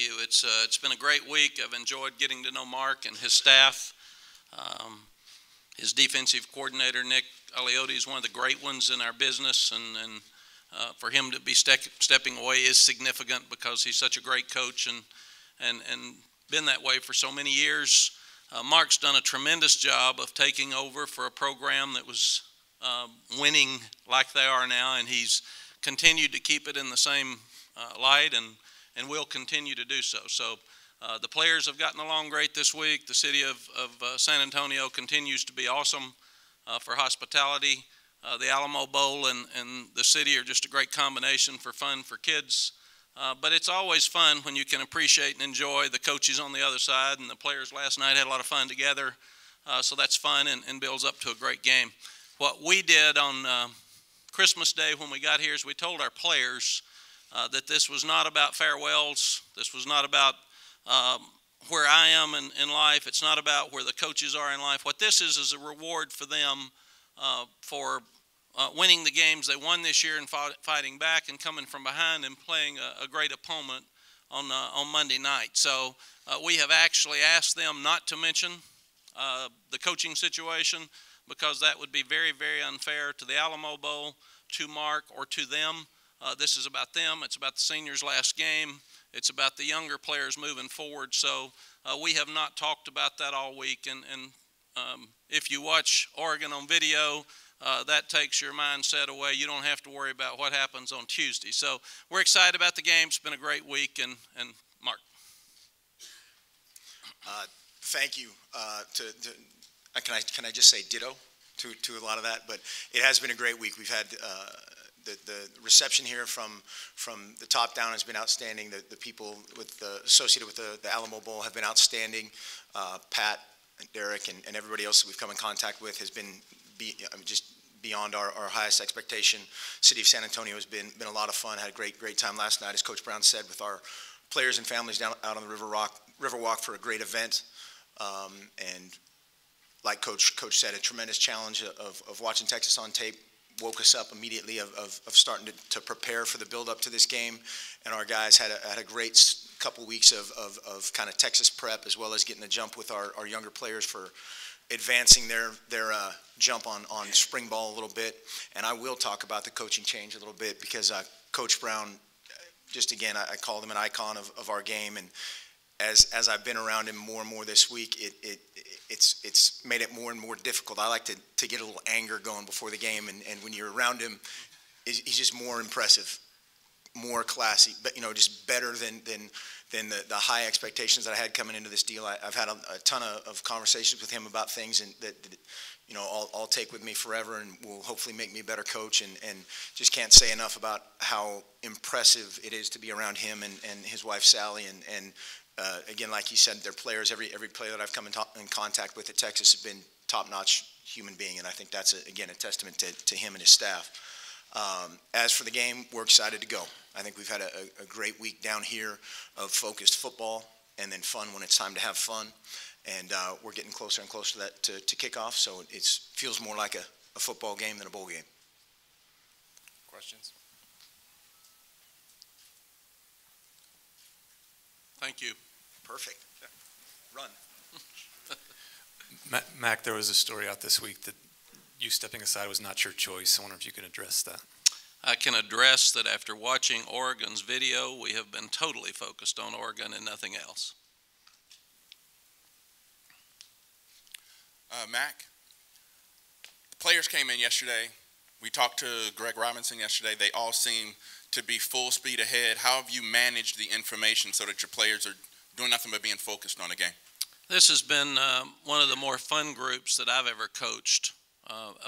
you. It's been a great week. I've enjoyed getting to know Mark and his staff. His defensive coordinator, Nick Aliotti, is one of the great ones in our business, and for him to be stepping away is significant because he's such a great coach and been that way for so many years. Mark's done a tremendous job of taking over for a program that was winning like they are now, and he's continued to keep it in the same light and will continue to do so. So the players have gotten along great this week. The city of San Antonio continues to be awesome for hospitality. The Alamo Bowl and the city are just a great combination for fun for kids. But it's always fun when you can appreciate and enjoy the coaches on the other side, and the players last night had a lot of fun together. So that's fun and builds up to a great game. What we did on Christmas Day when we got here is we told our players that this was not about farewells. This was not about where I am in life. It's not about where the coaches are in life. What this is a reward for them for winning the games they won this year and fighting back and coming from behind and playing a great opponent on Monday night. So we have actually asked them not to mention the coaching situation because that would be very, very unfair to the Alamo Bowl, to Mark, or to them. This is about them. It's about the seniors' last game. It's about the younger players moving forward. So we have not talked about that all week. And if you watch Oregon on video, that takes your mindset away. You don't have to worry about what happens on Tuesday. So we're excited about the game. It's been a great week. And Mark. Thank you. Can I just say ditto to a lot of that? But it has been a great week. We've had the reception here from the top down has been outstanding. The people associated with the Alamo Bowl have been outstanding. Pat and Derek and everybody else that we've come in contact with has been just beyond our highest expectation. City of San Antonio has been a lot of fun. Had a great time last night, as Coach Brown said, with our players and families down out on the Riverwalk for a great event. And like Coach said, a tremendous challenge of watching Texas on tape. Woke us up immediately of starting to prepare for the build up to this game, and our guys had a great couple weeks of kind of Texas prep, as well as getting a jump with our younger players for advancing their jump on spring ball a little bit. And I will talk about the coaching change a little bit because Coach Brown, just again, I called him an icon of our game, and as I've been around him more and more this week, it's made it more and more difficult. I like to get a little anger going before the game, and when you're around him, he's just more impressive, more classy, but just better than the high expectations that I had coming into this deal. I've had a ton of conversations with him about things and that I'll take with me forever and will hopefully make me a better coach, and just can't say enough about how impressive it is to be around him and his wife Sally and again, like he said, their players, every player that I've come in contact with at Texas has been top-notch human being, and I think that's, again, a testament to him and his staff. As for the game, we're excited to go. I think we've had a great week down here of focused football and then fun when it's time to have fun, and we're getting closer and closer to that to kickoff, so it feels more like a football game than a bowl game. Questions? Thank you. Perfect. Run. Mack, there was a story out this week that you stepping aside was not your choice. I wonder if you can address that. I can address that after watching Oregon's video, we have been totally focused on Oregon and nothing else. Mack, the players came in yesterday. We talked to Greg Robinson yesterday. They all seem to be full speed ahead. How have you managed the information so that your players are doing nothing but being focused on the game? This has been one of the more fun groups that I've ever coached,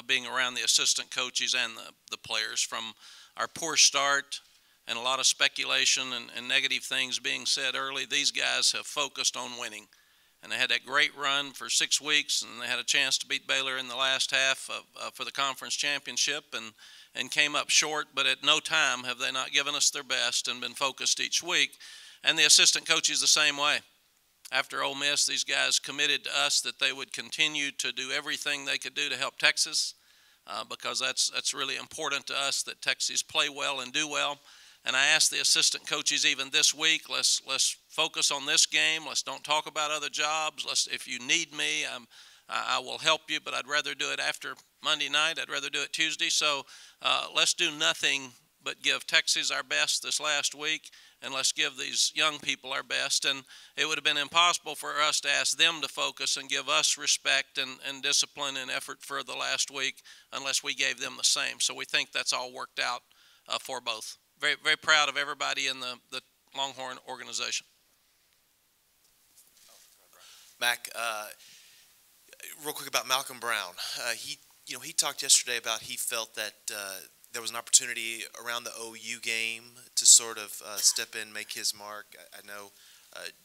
being around the assistant coaches and the players. From our poor start and a lot of speculation and negative things being said early, these guys have focused on winning. And they had that great run for 6 weeks, and they had a chance to beat Baylor in the last half for the conference championship and came up short, but at no time have they not given us their best and been focused each week. And the assistant coaches the same way. After Ole Miss, these guys committed to us that they would continue to do everything they could do to help Texas because that's really important to us that Texas play well and do well. And I asked the assistant coaches even this week, let's focus on this game. Let's don't talk about other jobs. If you need me, I will help you, but I'd rather do it after Monday night. I'd rather do it Tuesday. So let's do nothing but give Texas our best this last week, and let's give these young people our best. And it would have been impossible for us to ask them to focus and give us respect and discipline and effort for the last week unless we gave them the same. So we think that's all worked out for both. Very, very proud of everybody in the Longhorn organization. Mack, real quick about Malcolm Brown. He talked yesterday about he felt that there was an opportunity around the OU game to sort of step in, make his mark. I know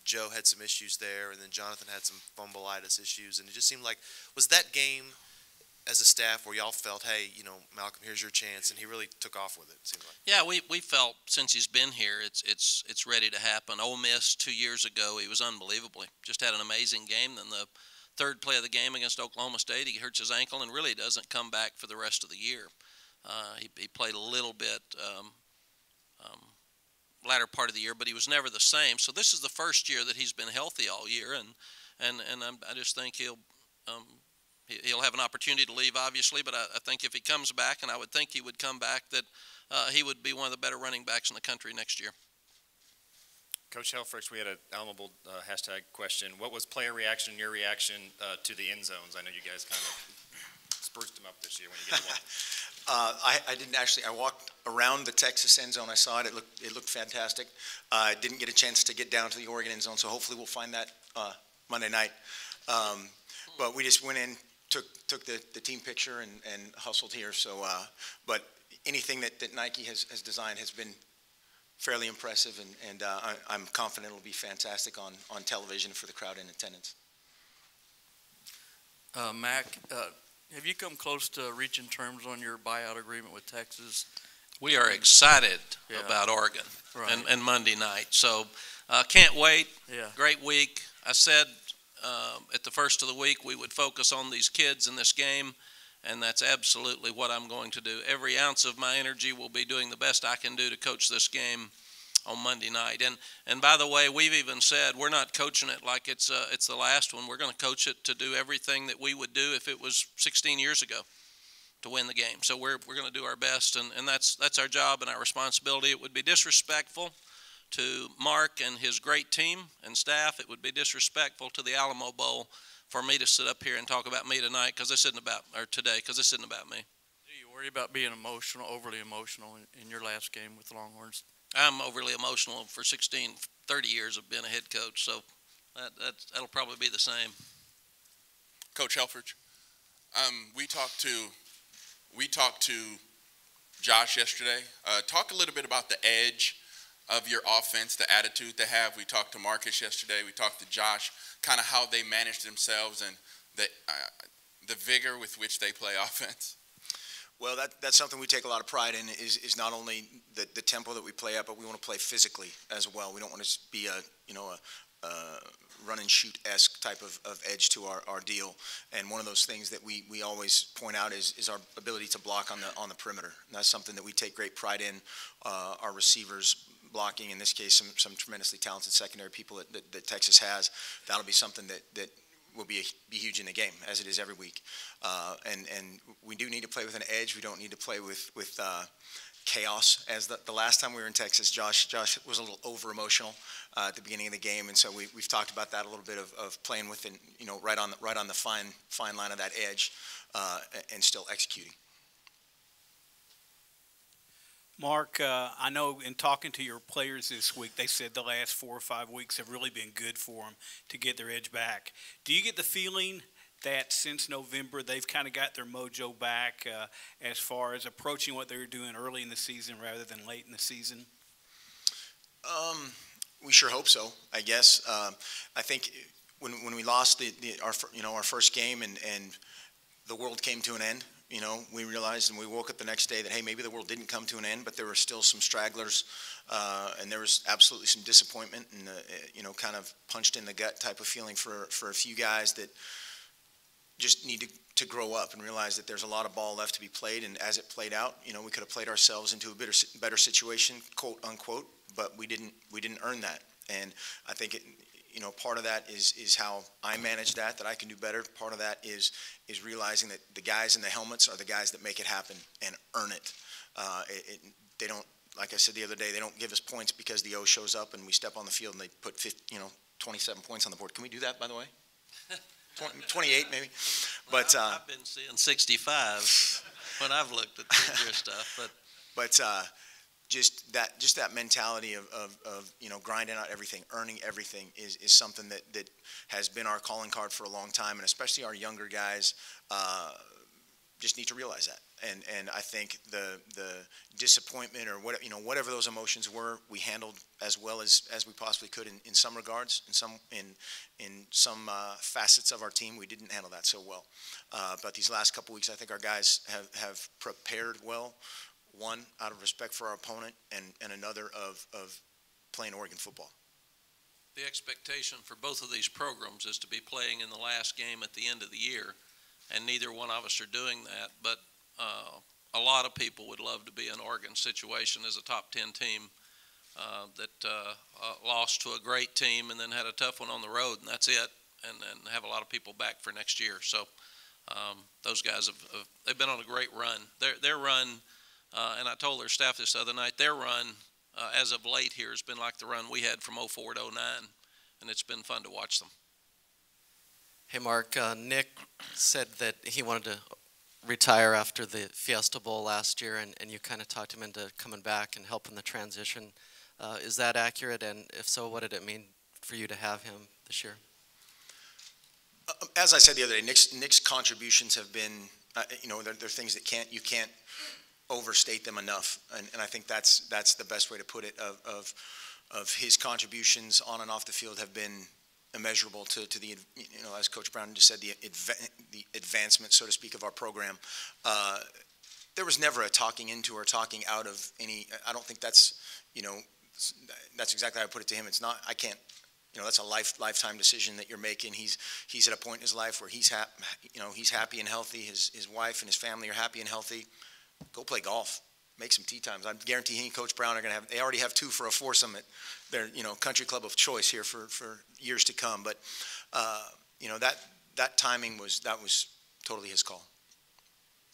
Joe had some issues there, and then Jonathan had some fumbleitis issues, and it just seemed like, was that game as a staff where y'all felt, hey, Malcolm, here's your chance, and he really took off with it, it seemed like? Yeah, we felt since he's been here, it's ready to happen. Ole Miss 2 years ago, he was unbelievable. Just had an amazing game. Then the third play of the game against Oklahoma State, he hurts his ankle and really doesn't come back for the rest of the year. He played a little bit latter part of the year, but he was never the same. So this is the first year that he's been healthy all year, and I just think he'll have an opportunity to leave, obviously, but I think if he comes back, and I would think he would come back, that he would be one of the better running backs in the country next year. Coach Helfrich, we had an Alamo Bowl hashtag question. What was player reaction, your reaction to the end zones? I know you guys kind of spruced them up this year when you get to one. I didn't actually. I walked around the Texas end zone. I saw it. It looked fantastic. I didn't get a chance to get down to the Oregon end zone, so hopefully we'll find that Monday night. But we just went in, took the team picture, and hustled here. So, but anything that Nike has designed has been fairly impressive, and I'm confident it'll be fantastic on television for the crowd in attendance. Mack, have you come close to reaching terms on your buyout agreement with Texas? We are excited about Oregon and Monday night. So can't wait. Yeah. Great week. I said at the first of the week we would focus on these kids in this game, and that's absolutely what I'm going to do. Every ounce of my energy will be doing the best I can do to coach this game on Monday night. And by the way, we've even said we're not coaching it like it's the last one. We're going to coach it to do everything that we would do if it was 16 years ago to win the game. So we're going to do our best, and that's our job and our responsibility. It would be disrespectful to Mark and his great team and staff. It would be disrespectful to the Alamo Bowl for me to sit up here and talk about me tonight because this isn't about me. Do you worry about being overly emotional in your last game with the Longhorns? I'm overly emotional for 30 years of being a head coach, so that'll probably be the same. Coach Helfrich, we talked to Josh yesterday. Talk a little bit about the edge of your offense, the attitude they have. We talked to Marcus yesterday. We talked to Josh, kind of how they manage themselves and the vigor with which they play offense. Well, that's something we take a lot of pride in, is not only the tempo that we play at, but we want to play physically as well. We don't want to be a run and shoot-esque type of edge to our deal. And one of those things that we always point out is our ability to block on the perimeter. And that's something that we take great pride in. Our receivers blocking, in this case, some tremendously talented secondary people that Texas has. That'll be something that will be huge in the game, as it is every week. And we do need to play with an edge. We don't need to play with chaos. As the last time we were in Texas, Josh was a little over-emotional at the beginning of the game, and so we've talked about that a little bit of playing within, right on the fine line of that edge, and still executing. Mark, I know in talking to your players this week, they said the last 4 or 5 weeks have really been good for them to get their edge back. Do you get the feeling that since November they've kind of got their mojo back as far as approaching what they were doing early in the season rather than late in the season? We sure hope so, I guess. I think when we lost our first game and the world came to an end, we realized, and we woke up the next day that, hey, maybe the world didn't come to an end, but there were still some stragglers, and there was absolutely some disappointment and, kind of punched in the gut type of feeling for a few guys that just need to grow up and realize that there's a lot of ball left to be played. And as it played out, you know, we could have played ourselves into a better situation, quote unquote, but we didn't earn that. And I think it, you know, part of that is how I manage that I can do better. Part of that is realizing that the guys in the helmets are the guys that make it happen and earn it. They don't, like I said the other day, they don't give us points because the O shows up and we step on the field and they put 27 points on the board. Can we do that, by the way? 28 maybe. But I've been seeing 65 when I've looked at your stuff. But just that mentality of you know, grinding out everything, earning everything is something that has been our calling card for a long time, and especially our younger guys just need to realize that. And I think the disappointment or whatever, you know, whatever those emotions were, we handled as well as we possibly could in some regards. In some facets of our team, we didn't handle that so well. But these last couple weeks, I think our guys have prepared well. One, out of respect for our opponent, and another of playing Oregon football. The expectation for both of these programs is to be playing in the last game at the end of the year, and neither one of us are doing that. But a lot of people would love to be in Oregon's situation as a top 10 team that lost to a great team and then had a tough one on the road, and that's it, and have a lot of people back for next year. So those guys they've been on a great run. Their run, and I told their staff this the other night, their run as of late here has been like the run we had from 04 to 09, and it's been fun to watch them. Hey, Mark, Nick said that he wanted to retire after the Fiesta Bowl last year, and you kind of talked him into coming back and helping the transition. Is that accurate? And if so, what did it mean for you to have him this year? As I said the other day, Nick's contributions have been, you know, they're things that you can't overstate them enough, and I think that's the best way to put it. Of his contributions on and off the field have been immeasurable to the, you know, as Coach Brown just said, the advancement, so to speak, of our program. There was never a talking into or talking out of any. I don't think that's, you know, that's exactly how I put it to him. It's not. I can't. You know, that's a lifetime decision that you're making. He's at a point in his life where he's happy and healthy. His wife and his family are happy and healthy. Go play golf. Make some tee times. I'm guaranteeing he and Coach Brown are going to have. They already have 2 for a foursome at their, you know, country club of choice here for years to come. But you know, that timing was totally his call.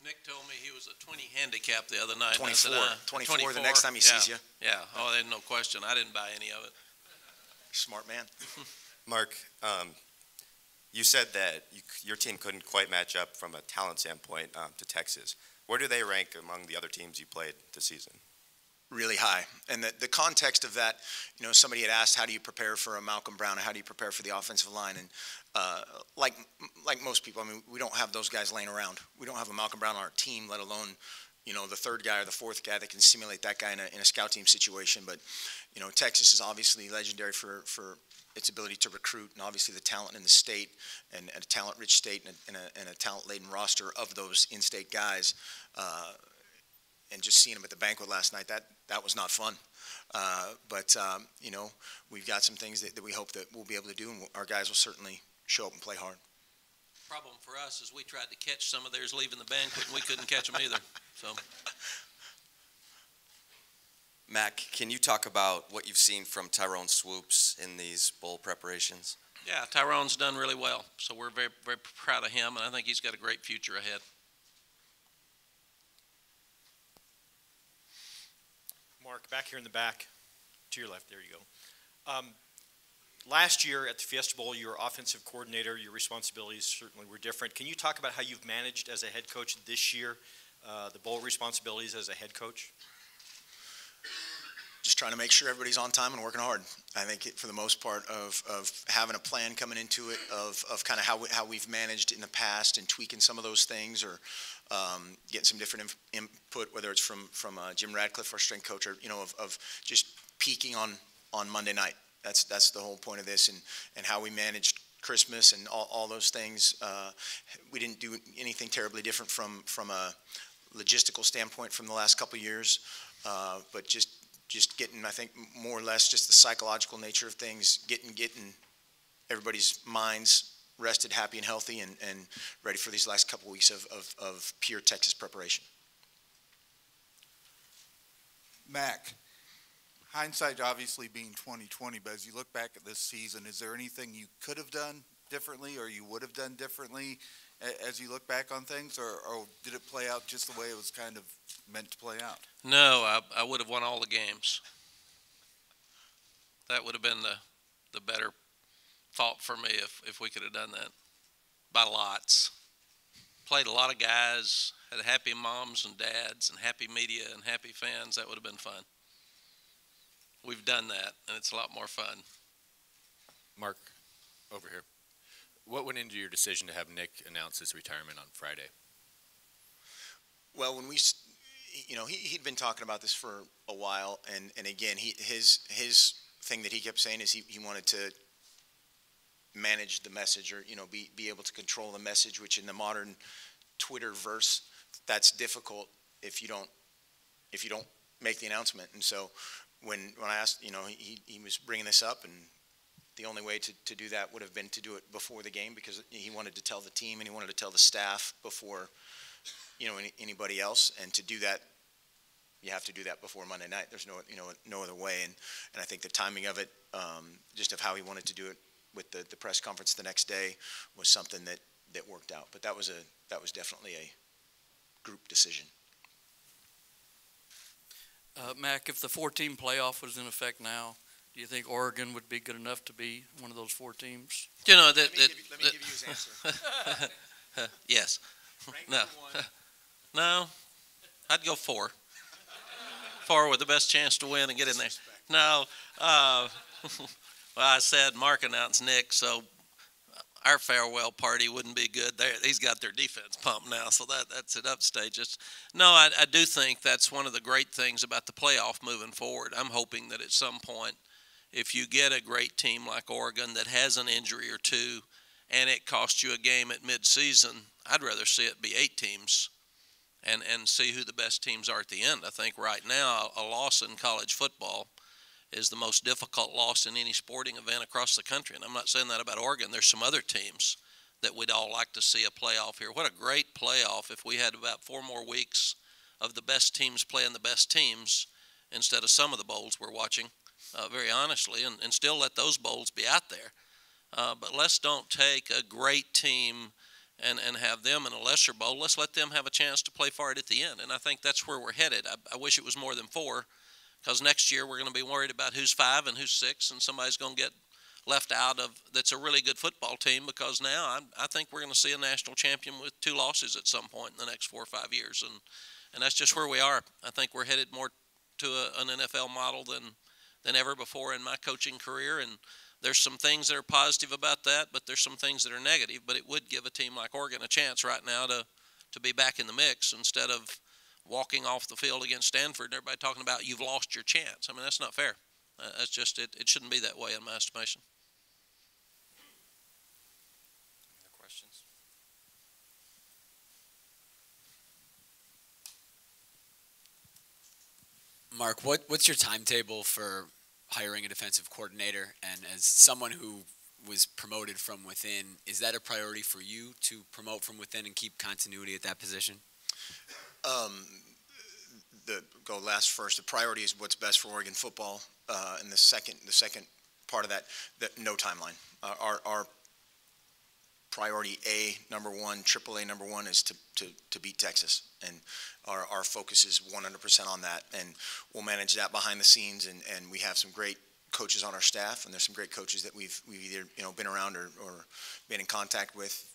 Nick told me he was a 20 handicap the other night. 24. I said, 24 the next time he sees you. Yeah. Oh, there's no question. I didn't buy any of it. Smart man. Mark, you said that your team couldn't quite match up from a talent standpoint to Texas. Where do they rank among the other teams you played this season? Really high. And the context of that, you know, somebody had asked, how do you prepare for a Malcolm Brown, or how do you prepare for the offensive line? And like most people, I mean, we don't have those guys laying around. We don't have a Malcolm Brown on our team, let alone, you know, the third guy or the fourth guy that can simulate that guy in a scout team situation. But, you know, Texas is obviously legendary for its ability to recruit, and obviously the talent in the state, and a talent-rich state, and a talent-laden roster of those in-state guys. And just seeing them at the banquet last night, that was not fun. But you know, we've got some things that we hope that we'll be able to do, and our guys will certainly show up and play hard. Problem for us is we tried to catch some of theirs leaving the banquet, and we couldn't catch them either. So. Mack, can you talk about what you've seen from Tyrone Swoops in these bowl preparations? Yeah, Tyrone's done really well, so we're very, very proud of him, and I think he's got a great future ahead. Mark, back here in the back, to your left, there you go. Last year at the Fiesta Bowl, you were offensive coordinator. Your responsibilities certainly were different. Can you talk about how you've managed as a head coach this year, the bowl responsibilities as a head coach? Just trying to make sure everybody's on time and working hard. I think for the most part of having a plan coming into it, of kind of how we've managed in the past, and tweaking some of those things, or getting some different input, whether it's from Jim Radcliffe, our strength coach, or, you know, of just peaking on Monday night. That's the whole point of this, and how we managed Christmas and all those things. We didn't do anything terribly different from a logistical standpoint from the last couple of years, but just getting, I think, more or less just the psychological nature of things, getting everybody's minds rested, happy, and healthy, and ready for these last couple weeks of pure Texas preparation. Mack, hindsight obviously being 20/20, but as you look back at this season, is there anything you could have done differently or you would have done differently as you look back on things, or did it play out just the way it was kind of meant to play out? No, I would have won all the games. That would have been the better thought for me if we could have done that by lots. Played a lot of guys, had happy moms and dads and happy media and happy fans. That would have been fun. We've done that, and it's a lot more fun. Mark, over here. What went into your decision to have Nick announce his retirement on Friday? Well, when we, he'd been talking about this for a while, and again, his thing that he kept saying is he wanted to manage the message, or be able to control the message, which in the modern Twitter verse, that's difficult if you don't make the announcement. And so when I asked, he was bringing this up, and the only way to do that would have been to do it before the game, because he wanted to tell the team and he wanted to tell the staff before anybody else. And to do that, you have to do that before Monday night. There's no other way. And I think the timing of it, just of how he wanted to do it with the press conference the next day, was something that worked out. But that was definitely a group decision. Mack, if the 4-team playoff was in effect now, do you think Oregon would be good enough to be one of those 4 teams? Let me give you his answer. Yes. No. I'd go 4. 4 with the best chance to win and get in there. No. Well, I said Mark announced Nick, so our farewell party wouldn't be good. He's got their defense pumped now, so that's it upstages. No, I do think that's one of the great things about the playoff moving forward. I'm hoping that at some point, if you get a great team like Oregon that has an injury or two and it costs you a game at midseason, I'd rather see it be 8 teams and see who the best teams are at the end. I think right now a loss in college football is the most difficult loss in any sporting event across the country. And I'm not saying that about Oregon. There's some other teams that we'd all like to see a playoff here. What a great playoff if we had about 4 more weeks of the best teams playing the best teams instead of some of the bowls we're watching. Very honestly, and still let those bowls be out there. But let's don't take a great team and have them in a lesser bowl. Let's let them have a chance to play for it at the end. And I think that's where we're headed. I wish it was more than 4, because next year we're going to be worried about who's 5 and who's 6, and somebody's going to get left out of that's a really good football team, because now I think we're going to see a national champion with 2 losses at some point in the next 4 or 5 years. And that's just where we are. I think we're headed more to an NFL model than ever before in my coaching career, and there's some things that are positive about that, but there's some things that are negative. But it would give a team like Oregon a chance right now to be back in the mix instead of walking off the field against Stanford and everybody talking about you've lost your chance. I mean, that's not fair. That's just it shouldn't be that way in my estimation. Any other questions? Mark, what's your timetable for hiring a defensive coordinator? And as someone who was promoted from within, is that a priority for you to promote from within and keep continuity at that position? Go last first. The priority is what's best for Oregon football, and the second part of that no timeline. Our priority number 1, AAA number 1 is to beat Texas, and our focus is 100% on that, and we'll manage that behind the scenes, and we have some great coaches on our staff, and there's some great coaches that we've either been around or been in contact with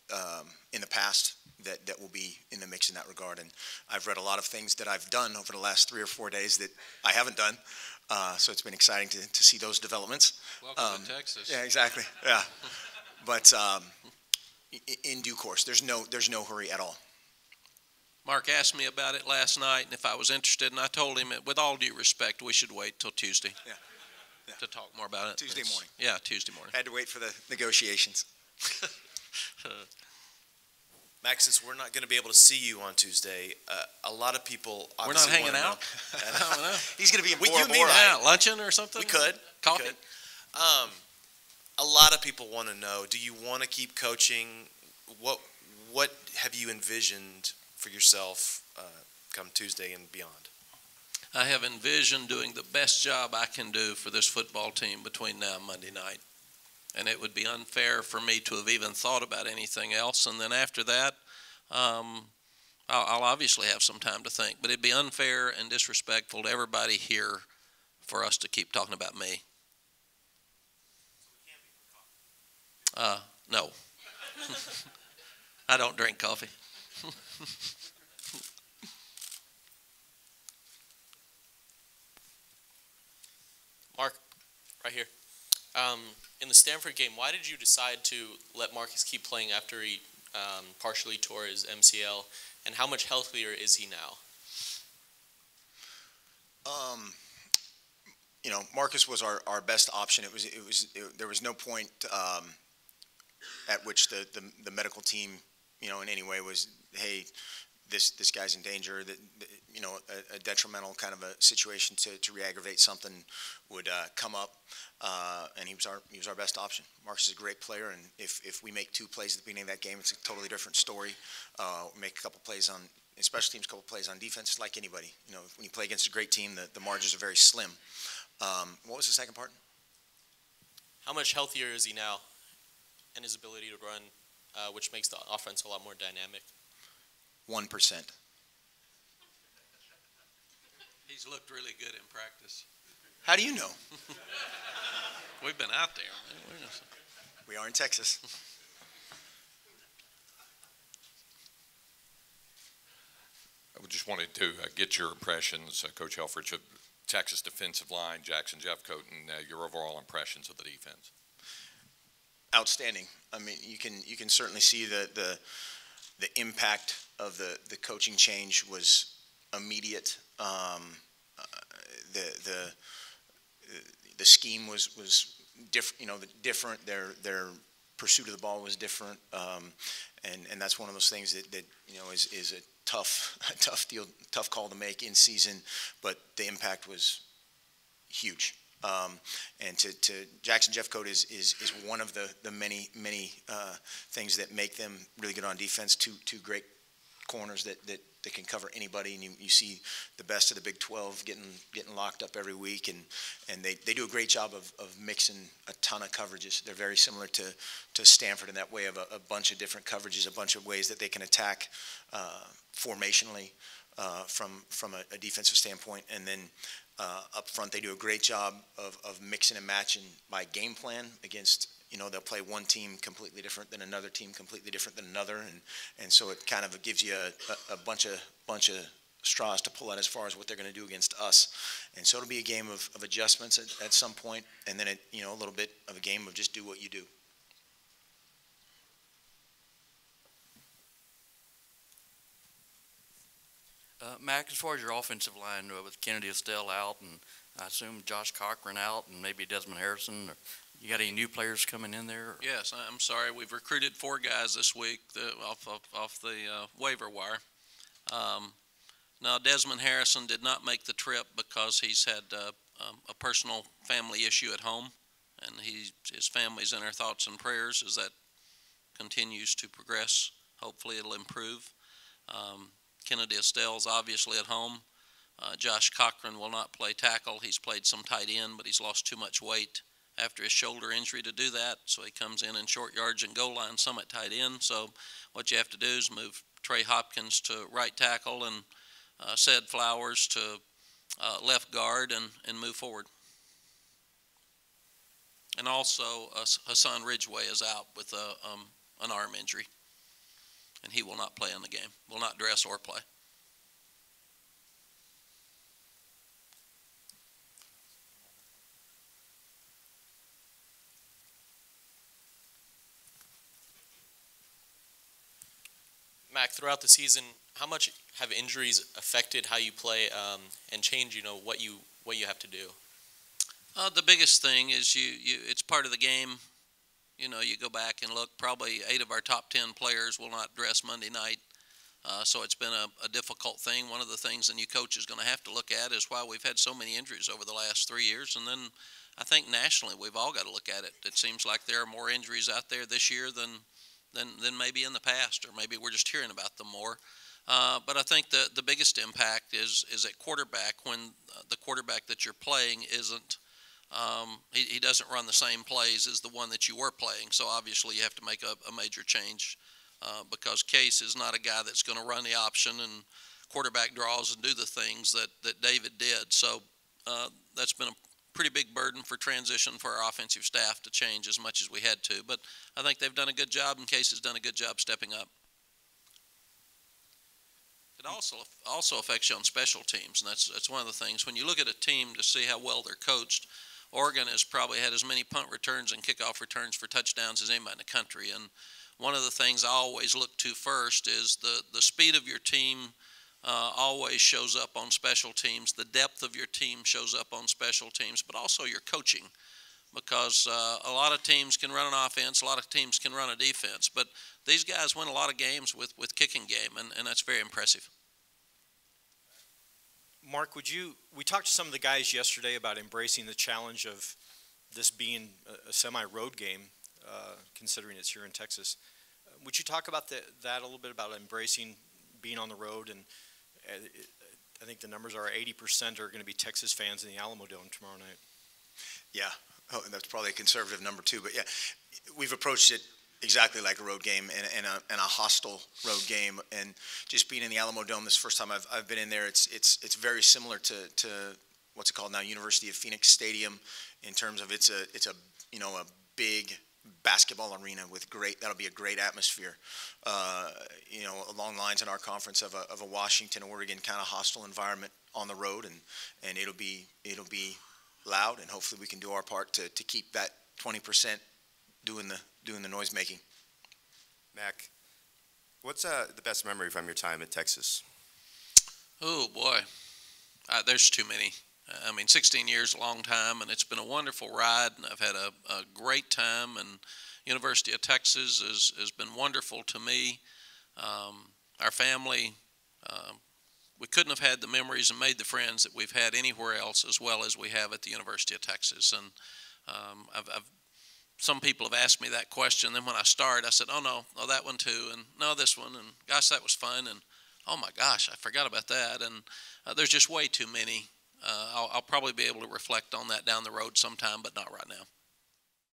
in the past that will be in the mix in that regard. And I've read a lot of things that I've done over the last 3 or 4 days that I haven't done, so it's been exciting to see those developments. Welcome to Texas. Yeah, exactly. Yeah, but in due course, there's no hurry at all. Mark asked me about it last night, and if I was interested, and I told him, with all due respect, we should wait till Tuesday. Yeah. To talk more about it. Tuesday morning. Yeah, Tuesday morning. Had to wait for the negotiations. Max, since we're not going to be able to see you on Tuesday, a lot of people We're not hanging out? I don't know. He's going to be in Bora you Bora. mean that? Luncheon or something? We could. Coffee? We could. a lot of people want to know, do you want to keep coaching? What have you envisioned for yourself come Tuesday and beyond? I have envisioned doing the best job I can do for this football team between now and Monday night. And it would be unfair for me to have even thought about anything else. And then after that, I'll obviously have some time to think. But it'd be unfair and disrespectful to everybody here for us to keep talking about me. No. I don't drink coffee. Mark, right here. In the Stanford game, why did you decide to let Marcus keep playing after he partially tore his MCL, and how much healthier is he now? You know, Marcus was our best option. There was no point at which the medical team, you know, in any way was, hey, this guy's in danger. That you know, a detrimental kind of a situation to re-aggravate something would come up, and he was our best option. Marcus is a great player, and if we make 2 plays at the beginning of that game, it's a totally different story. Make a couple plays on special teams, a couple plays on defense, like anybody. You know, when you play against a great team, the margins are very slim. What was the second part? How much healthier is he now, and his ability to run, which makes the offense a lot more dynamic? 1%. He's looked really good in practice. How do you know? We've been out there. We are in Texas. I just wanted to get your impressions, Coach Helfrich, of Texas defensive line, Jackson Jeffcoat, and your overall impressions of the defense. Outstanding. I mean, you can certainly see the impact of the coaching change was immediate. The scheme was different. You know, different. Their pursuit of the ball was different, and that's one of those things that you know is a tough deal, tough call to make in season. But the impact was huge. And to Jackson Jeffcoat is one of the many things that make them really good on defense. Two great corners that can cover anybody, and you see the best of the Big 12 getting locked up every week, and they do a great job of mixing a ton of coverages. They're very similar to Stanford in that way of a bunch of different coverages, a bunch of ways that they can attack formationally from a defensive standpoint, and then up front they do a great job of mixing and matching by game plan against. You know, they'll play one team completely different than another team, completely different than another, and so it kind of gives you a bunch of straws to pull out as far as what they're going to do against us. And so it'll be a game of adjustments at some point, and then a little bit of a game of just do what you do. Mack, as far as your offensive line with Kennedy Estelle out, and I assume Josh Cochran out, and maybe Desmond Harrison, you got any new players coming in there? Yes, I'm sorry. We've recruited 4 guys this week off the waiver wire. Now, Desmond Harrison did not make the trip because he's had a personal family issue at home, and his family's in our thoughts and prayers as that continues to progress. Hopefully it'll improve. Kennedy Estelle's obviously at home. Josh Cochran will not play tackle. He's played some tight end, but he's lost too much weight after his shoulder injury to do that, so he comes in short yards and goal line, some at tight end. So what you have to do is move Trey Hopkins to right tackle and Ced Flowers to left guard and move forward. And also Hassan Ridgeway is out with an arm injury, and he will not play in the game, will not dress or play. Mack, throughout the season, how much have injuries affected how you play and change, what you have to do? The biggest thing is it's part of the game. You go back and look, probably 8 of our top 10 players will not dress Monday night. So it's been a difficult thing. One of the things the new coach is going to have to look at is why we've had so many injuries over the last 3 years. And then I think nationally we've all got to look at it. It seems like there are more injuries out there this year than maybe in the past, or maybe we're just hearing about them more. But I think the biggest impact is at quarterback when the quarterback that you're playing isn't he doesn't run the same plays as the one that you were playing. So obviously you have to make a major change because Case is not a guy that's going to run the option and quarterback draws and do the things that David did. So that's been a pretty big burden for transition for our offensive staff to change as much as we had to. But I think they've done a good job, and Case has done a good job stepping up. It also affects you on special teams, and that's one of the things. When you look at a team to see how well they're coached, Oregon has probably had as many punt returns and kickoff returns for touchdowns as anybody in the country. And one of the things I always look to first is the speed of your team always shows up on special teams. The depth of your team shows up on special teams, but also your coaching. Because a lot of teams can run an offense, a lot of teams can run a defense, but these guys win a lot of games with kicking game, and that's very impressive. Mark, we talked to some of the guys yesterday about embracing the challenge of this being a semi-road game, considering it's here in Texas. Would you talk about that a little bit, about embracing being on the road? And I think the numbers are 80% are going to be Texas fans in the Alamo Dome tomorrow night. Yeah. Oh, and that's probably a conservative number too, but yeah, we've approached it exactly like a road game and a hostile road game. And just being in the Alamo Dome, this first time I've been in there, it's very similar to what's it called now, University of Phoenix Stadium, in terms of it's a big basketball arena with that'll be a great atmosphere. Along lines in our conference of a Washington, Oregon kind of hostile environment on the road, and it'll be loud, and hopefully we can do our part to keep that 20% doing the noise making. Mack, what's the best memory from your time at Texas? Oh boy, there's too many. 16 years, a long time, and it's been a wonderful ride, and I've had a great time, and University of Texas has been wonderful to me. Our family, we couldn't have had the memories and made the friends that we've had anywhere else as well as we have at the University of Texas. And some people have asked me that question. Then when I started, I said, oh, no, that one too, and no, this one, and gosh, that was fun, and oh my gosh, I forgot about that. And there's just way too many. I'll probably be able to reflect on that down the road sometime, but not right now.